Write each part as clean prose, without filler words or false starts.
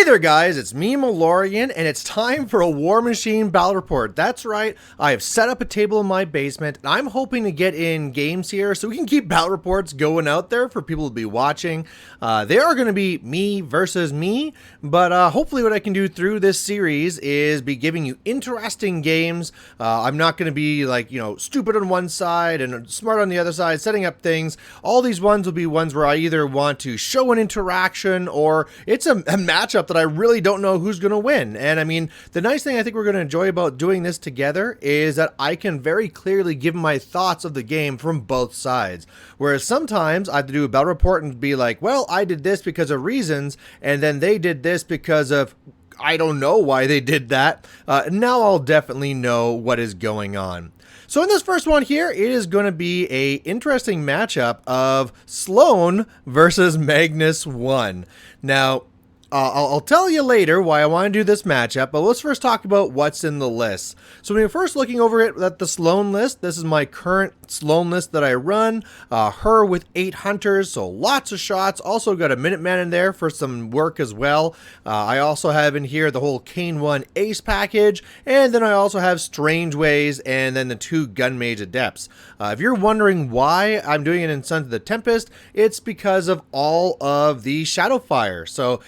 there guys, it's me Malorian, and it's time for a War Machine battle report. That's right, I have set up a table in my basement, and I'm hoping to get in games here so we can keep battle reports going out there for people to be watching. They are going to be me versus me, but hopefully what I can do through this series is be giving you interesting games. I'm not going to be like, stupid on one side and smart on the other side, setting up things. All these ones will be ones where I either want to show an interaction or it's a matchup that I really don't know who's going to win. And I mean, the nice thing I think we're going to enjoy about doing this together is that I can very clearly give my thoughts of the game from both sides. Whereas sometimes I have to do a battle report and be like, well, I did this because of reasons, and then they did this because of I don't know why they did that. Now I'll definitely know what is going on. So in this first one here, it is going to be a interesting matchup of Sloan versus Magnus1. Now, I'll tell you later why I want to do this matchup, but let's first talk about what's in the list. So when you're first looking over it at the Sloan list, this is my current Sloan list that I run. Her with 8 hunters, so lots of shots. Also got a Minuteman in there for some work as well. I also have in here the whole Caine 1 ace package, and then I also have Strangewayes and then the 2 gun mage adepts. If you're wondering why I'm doing it in Sons of the Tempest, it's because of all of the shadow fire. So,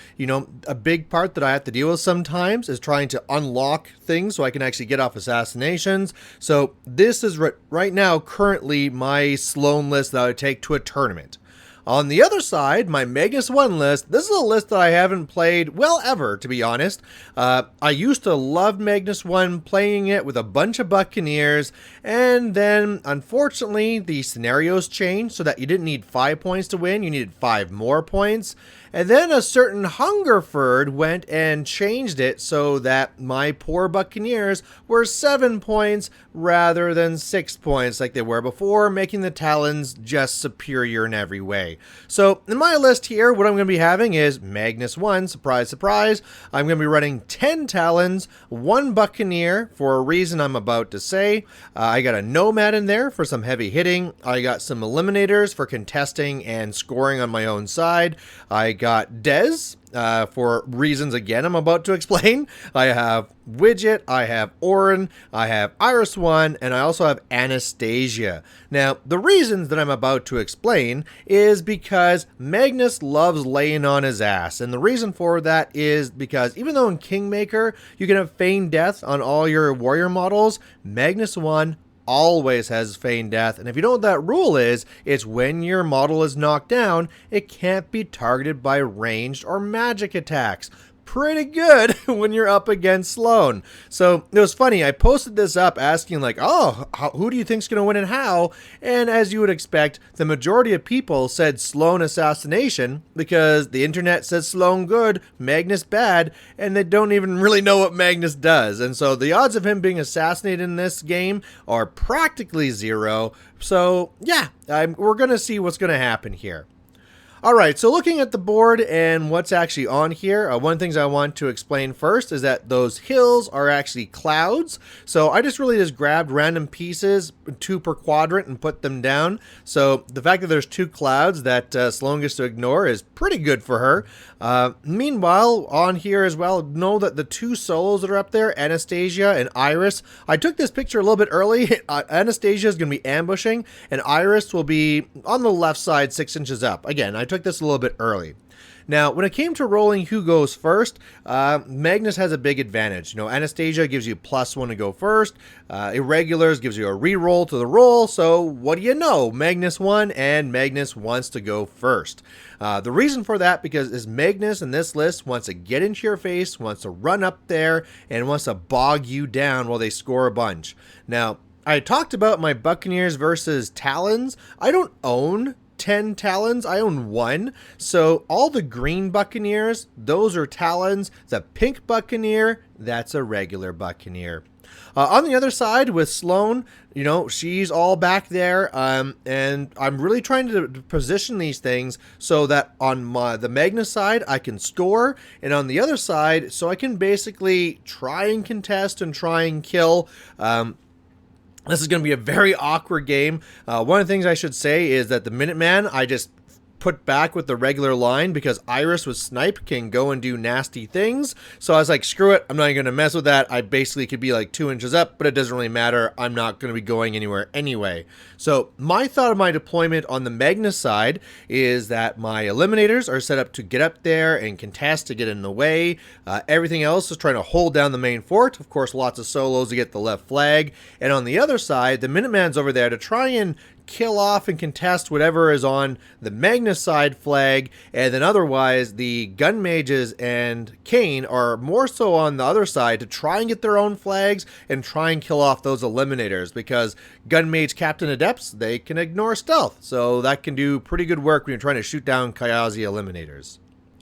a big part that I have to deal with sometimes is trying to unlock things so I can actually get off assassinations. So this is right now currently my Sloan list that I would take to a tournament. On the other side, my Magnus1 list, this is a list that I haven't played, well, ever, to be honest. I used to love Magnus1, playing it with a bunch of Buccaneers, and then, unfortunately, the scenarios changed so that you didn't need 5 points to win, you needed 5 more points. And then a certain Hungerford went and changed it so that my poor Buccaneers were 7 points rather than 6 points like they were before, making the Talons just superior in every way. So in my list here, what I'm going to be having is Magnus1, surprise, surprise. I'm going to be running 10 Talons, 1 Buccaneer for a reason I'm about to say. I got a Nomad in there for some heavy hitting. I got some Eliminators for contesting and scoring on my own side. I got Dez for reasons, again, I'm about to explain. I have Widget, I have Orin, I have Iris1, and I also have Anastasia. Now, the reasons that I'm about to explain is because Magnus loves laying on his ass. And the reason for that is because even though in Kingmaker you can have feigned death on all your warrior models, Magnus1 always has feigned death, and if you know what that rule is, it's when your model is knocked down, it can't be targeted by ranged or magic attacks. Pretty good when you're up against Sloan. So it was funny, I posted this up asking like, who do you think's going to win and how? And as you would expect, the majority of people said Sloan assassination because the internet says Sloan good, Magnus bad, and they don't even really know what Magnus does. And so the odds of him being assassinated in this game are practically 0. So yeah, we're going to see what's going to happen here. Alright, so looking at the board and what's actually on here, one of the things I want to explain first is that those hills are actually clouds. So I just grabbed random pieces, 2 per quadrant, and put them down. So the fact that there's 2 clouds that Sloan gets to ignore is pretty good for her. Meanwhile, on here as well, know that the 2 solos that are up there, Anastasia and Iris, I took this picture a little bit early. Anastasia is going to be ambushing, and Iris will be on the left side 6 inches up. Again, I took this a little bit early. Now, when it came to rolling who goes first, Magnus has a big advantage. Anastasia gives you +1 to go first. Irregulars gives you a reroll to the roll. So what do you know? Magnus won, and Magnus wants to go first. The reason for that is Magnus in this list wants to get into your face, wants to run up there, and wants to bog you down while they score a bunch. Now, I talked about my Buccaneers versus Talons. I don't own 10 Talons, I own 1. So all the green Buccaneers, those are Talons. The pink Buccaneer, that's a regular Buccaneer. On the other side with Sloan, she's all back there, and I'm really trying to position these things so that on the Magnus side I can score, and on the other side so I can basically try and contest and try and kill. This is going to be a very awkward game. One of the things I should say is that the Minuteman, I just put back with the regular line because Iris with Snipe can go and do nasty things. So I was like, screw it, I'm not going to mess with that. I basically could be like 2 inches up, but it doesn't really matter. I'm not going to be going anywhere anyway. So my thought of my deployment on the Magnus side is that my eliminators are set up to get up there and contest to get in the way. Everything else is trying to hold down the main fort. Of course, lots of solos to get the left flag. And on the other side, the Minuteman's over there to try and kill off and contest whatever is on the Magnus side flag, and then otherwise the gun mages and Caine are more so on the other side to try and get their own flags and try and kill off those eliminators, because gun mage captain adepts, they can ignore stealth, so that can do pretty good work when you're trying to shoot down Kayazi eliminators.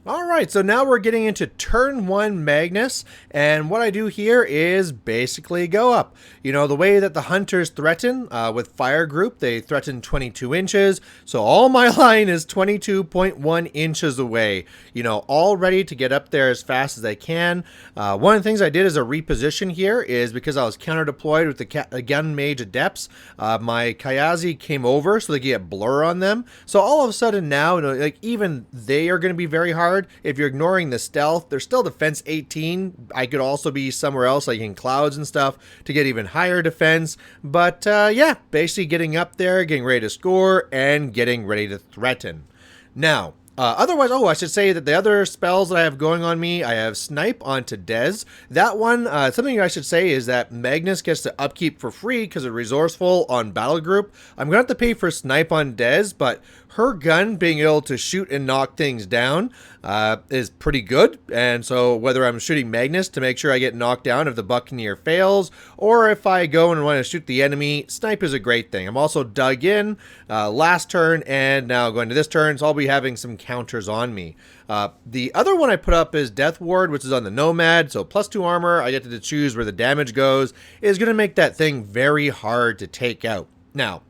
Alright, so now we're getting into turn 1 Magnus, and what I do here is basically go up. You know, the way that the hunters threaten with fire group, they threaten 22 inches, so all my line is 22.1 inches away. You know, all ready to get up there as fast as I can. One of the things I did as a reposition here is because I was counter-deployed with the gun mage adepts, my Kayazi came over so they could get blur on them. So all of a sudden now, you know, like even they are going to be very hard. If you're ignoring the stealth, they're still defense 18. I could also be somewhere else, like in clouds and stuff, to get even higher defense. But yeah, basically getting up there, getting ready to score, and getting ready to threaten. Now, otherwise, I should say that the other spells that I have going on me, I have Snipe onto Dez. That one, something I should say is that Magnus gets to upkeep for free because of Resourceful on Battlegroup. I'm going to have to pay for Snipe on Dez, but her gun being able to shoot and knock things down is pretty good. And so whether I'm shooting Magnus to make sure I get knocked down if the Buccaneer fails, or if I go and want to shoot the enemy, Snipe is a great thing. I'm also dug in last turn and now going to this turn, so I'll be having some counters on me. The other one I put up is Death Ward, which is on the Nomad, so +2 armor, I get to choose where the damage goes, is going to make that thing very hard to take out. Now,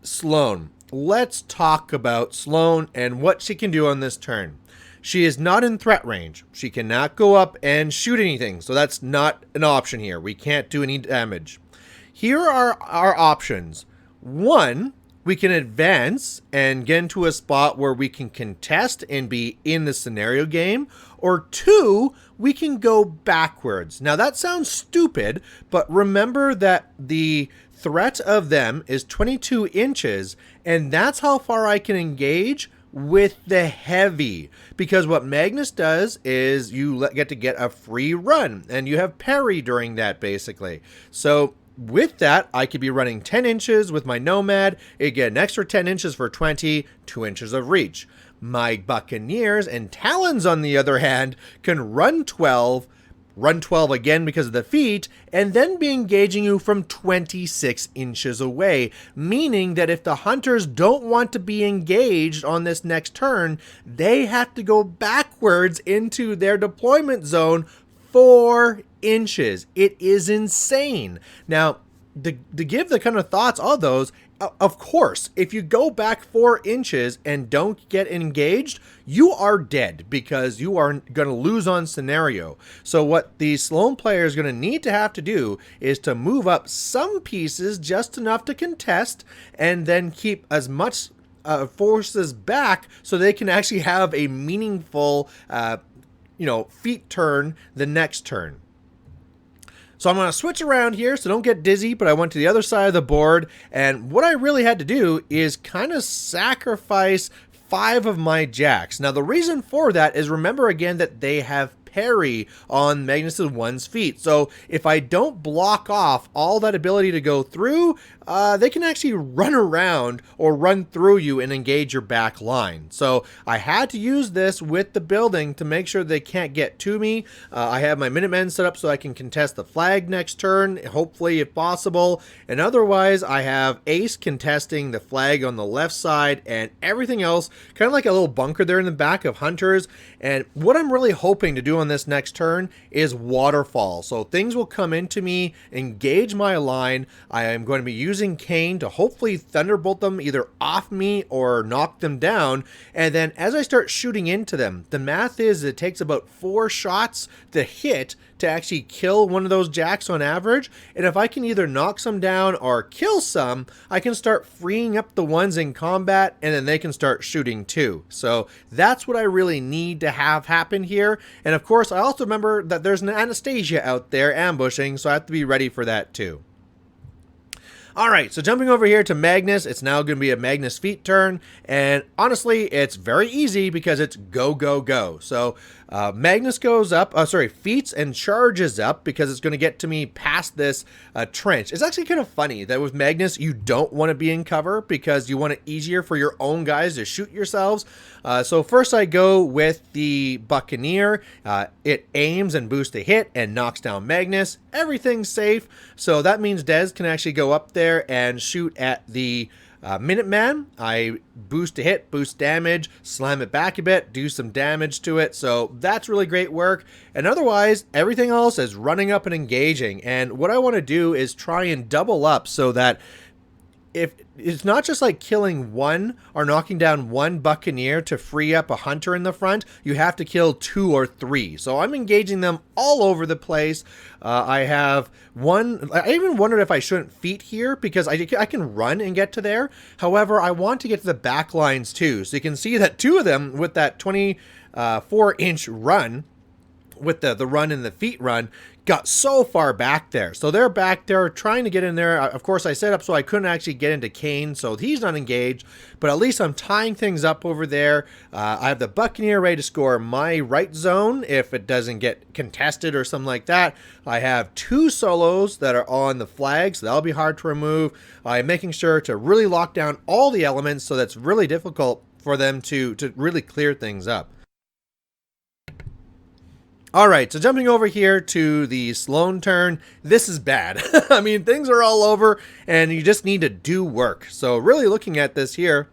Sloan. Let's talk about Sloan and what she can do on this turn. She is not in threat range. She cannot go up and shoot anything, so that's not an option here. We can't do any damage. Here are our options. 1, we can advance and get into a spot where we can contest and be in the scenario game. Or 2, we can go backwards. Now that sounds stupid, but remember that the threat of them is 22 inches, and that's how far I can engage with the heavy. Because what Magnus does is you get to get a free run, and you have parry during that, basically. So with that, I could be running 10 inches with my Nomad. It get an extra 10 inches for 20, 2 inches of reach. My Buccaneers and Talons, on the other hand, can run 12 again because of the feat, and then be engaging you from 26 inches away, meaning that if the hunters don't want to be engaged on this next turn, they have to go backwards into their deployment zone 4 inches. It is insane. Now, to give the kind of thoughts on those, of course, if you go back 4 inches and don't get engaged, you are dead because you are going to lose on scenario. So what the Sloan player is going to need to have to do is to move up some pieces just enough to contest, and then keep as much forces back so they can actually have a meaningful, feat turn the next turn. So I'm going to switch around here, so don't get dizzy, but I went to the other side of the board, and what I really had to do is kind of sacrifice 5 of my jacks. Now, the reason for that is, remember again that they have parry on Magnus1's feet. So if I don't block off all that ability to go through, they can actually run around or run through you and engage your back line. So I had to use this with the building to make sure they can't get to me. I have my Minutemen set up so I can contest the flag next turn, hopefully if possible. And otherwise, I have Ace contesting the flag on the left side, and everything else kind of like a little bunker there in the back of hunters. And what I'm really hoping to do on this next turn is waterfall. So things will come into me, engage my line. I am going to be using Caine to hopefully thunderbolt them either off me or knock them down. And then as I start shooting into them, the math is it takes about 4 shots to hit to actually kill one of those jacks on average. And if I can either knock some down or kill some, I can start freeing up the ones in combat, and then they can start shooting too. So that's what I really need to have happen here. And of course, I also remember that there's an Anastasia out there ambushing, so I have to be ready for that too. Alright, so jumping over here to Magnus, it's now going to be a Magnus feat turn, and honestly, it's very easy because it's go, go, go. So, Magnus goes up, feats and charges up because it's going to get to me past this trench. It's actually kind of funny that with Magnus, you don't want to be in cover because you want it easier for your own guys to shoot yourselves. So first I go with the Buccaneer. It aims and boosts a hit and knocks down Magnus. Everything's safe, so that means Dez can actually go up there and shoot at the Minuteman. I boost a hit, boost damage, slam it back a bit, do some damage to it. So that's really great work. And otherwise, everything else is running up and engaging. And what I want to do is try and double up so that if it's not just like killing one or knocking down one Buccaneer to free up a hunter in the front, you have to kill 2 or 3. So I'm engaging them all over the place. I have one, I even wondered if I shouldn't feat here because I can run and get to there. However, I want to get to the back lines too. So you can see that 2 of them with that 24-inch run, with the run and the feet run, got so far back there. So they're back there trying to get in there. Of course, I set up so I couldn't actually get into Caine, so he's not engaged, but at least I'm tying things up over there. I have the Buccaneer ready to score my right zone if it doesn't get contested or something like that. I have 2 solos that are on the flag, so that'll be hard to remove. I'm making sure to really lock down all the elements, so that's really difficult for them to really clear things up. Alright, so jumping over here to the Sloan turn, this is bad. I mean, things are all over, and you just need to do work. So really looking at this here,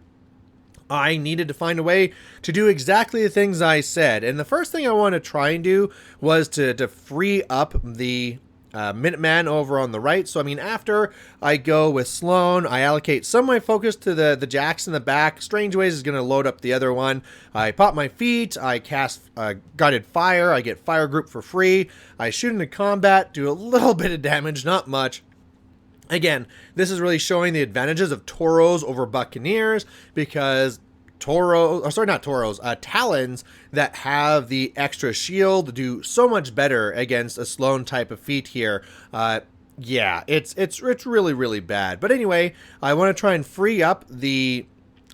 I needed to find a way to do exactly the things I said. And the first thing I want to try and do was to free up the Minuteman over on the right. So I mean, after I go with Sloan, I allocate some of my focus to the jacks in the back. Strangewayes is going to load up the other one. I pop my feet, I cast guided fire, I get fire group for free, I shoot into combat, do a little bit of damage, not much. Again, this is really showing the advantages of Tauros over Buccaneers because Talons that have the extra shield do so much better against a Sloan type of feat here. Yeah, it's really, really bad. But anyway, I want to try and free up the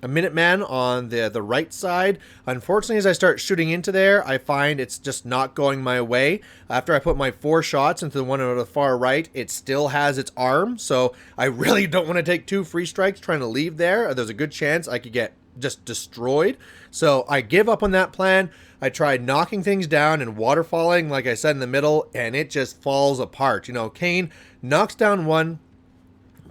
Minuteman on the right side. Unfortunately, as I start shooting into there, I find it's just not going my way. After I put my 4 shots into the one on the far right, it still has its arm, so I really don't want to take 2 free strikes trying to leave there. There's a good chance I could get just destroyed. So I give up on that plan. I tried knocking things down and waterfalling, like I said, in the middle, and it just falls apart. You know, Caine knocks down one,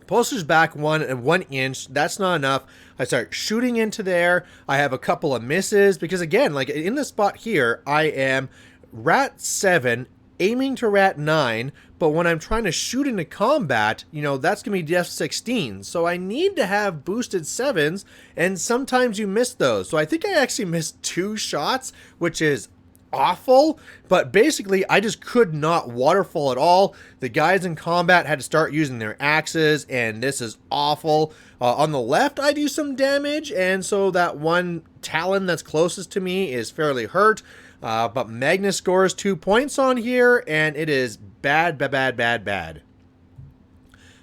pushes back 1 inch. That's not enough. I start shooting into there. I have a couple of misses because, again, like in this spot here, I am rat 7 aiming to rat 9, but when I'm trying to shoot into combat, you know, that's going to be def 16. So I need to have boosted 7s, and sometimes you miss those. So I think I actually missed 2 shots, which is awful, but basically I just could not waterfall at all. The guys in combat had to start using their axes, and this is awful. On the left, I do some damage, and so that one Talon that's closest to me is fairly hurt. But Magnus scores 2 points on here, and it is bad, bad, bad, bad, bad.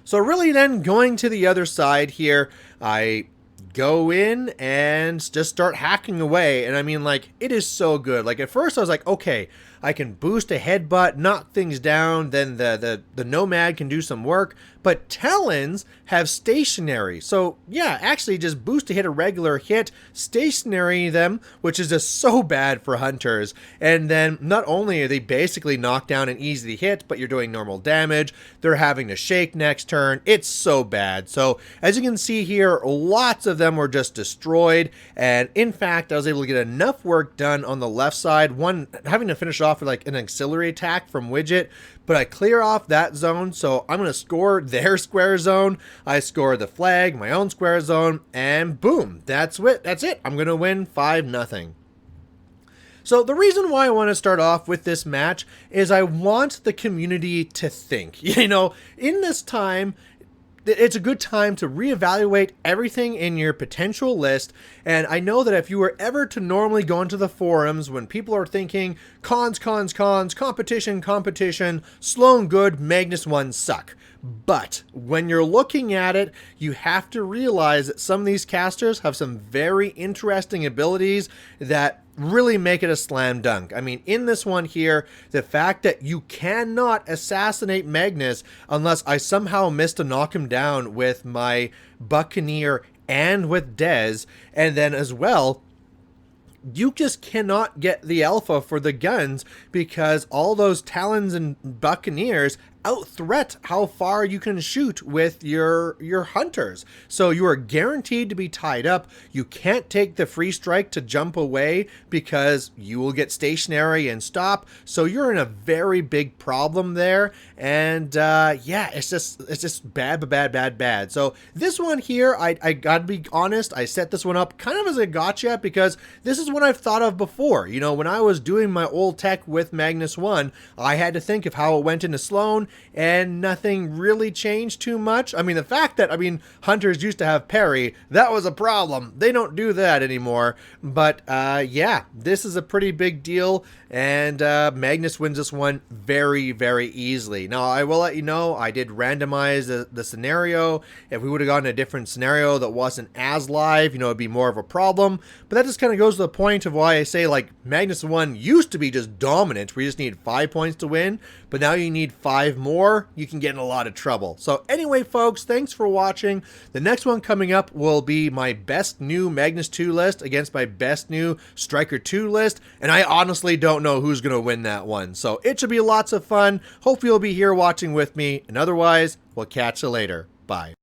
So really then going to the other side here, I go in and just start hacking away. And I mean, like, it is so good. Like, at first I was like, okay, I can boost a headbutt, knock things down, then the Nomad can do some work. But Talons have stationary. So, yeah, actually just boost to hit a regular hit, stationary them, which is just so bad for hunters. And then not only are they basically knocked down and easy to hit, but you're doing normal damage. They're having to shake next turn. It's so bad. So, as you can see here, lots of them were just destroyed. And in fact, I was able to get enough work done on the left side. One, having to finish off with like an auxiliary attack from Widget, but I clear off that zone, so I'm going to score their square zone. I score the flag, my own square zone, and boom, that's it. I'm going to win 5-0. So the reason why I want to start off with this match is I want the community to think. You know, in this time, it's a good time to reevaluate everything in your potential list. And I know that if you were ever to normally go into the forums when people are thinking cons, competition, Sloan good, Magnus1 suck. But when you're looking at it, you have to realize that some of these casters have some very interesting abilities that really make it a slam dunk. I mean, in this one here, the fact that you cannot assassinate Magnus unless I somehow missed to knock him down with my Buccaneer and with Dez, and then as well, you just cannot get the alpha for the guns because all those Talons and Buccaneers out-threat how far you can shoot with your hunters. So you are guaranteed to be tied up. You can't take the free strike to jump away because you will get stationary and stop. So you're in a very big problem there. And yeah, it's just bad. So this one here, I gotta be honest, I set this one up kind of as a gotcha because this is what I've thought of before. You know, when I was doing my old tech with Magnus1, I had to think of how it went into Sloan, and nothing really changed too much. I mean, the fact that, hunters used to have parry, that was a problem. They don't do that anymore. But yeah, this is a pretty big deal, and Magnus wins this one very, very easily. Now, I will let you know, I did randomize the scenario. If we would have gotten a different scenario that wasn't as live, you know, it'd be more of a problem. But that just kind of goes to the point of why I say, like, Magnus1 used to be just dominant. We just needed 5 points to win, but now you need 5 more. You can get in a lot of trouble. So anyway, folks, thanks for watching. The next one coming up will be my best new Magnus 2 list against my best new Striker 2 list, and I honestly don't know who's going to win that one. So it should be lots of fun. Hope you'll be here watching with me, and otherwise, we'll catch you later. Bye.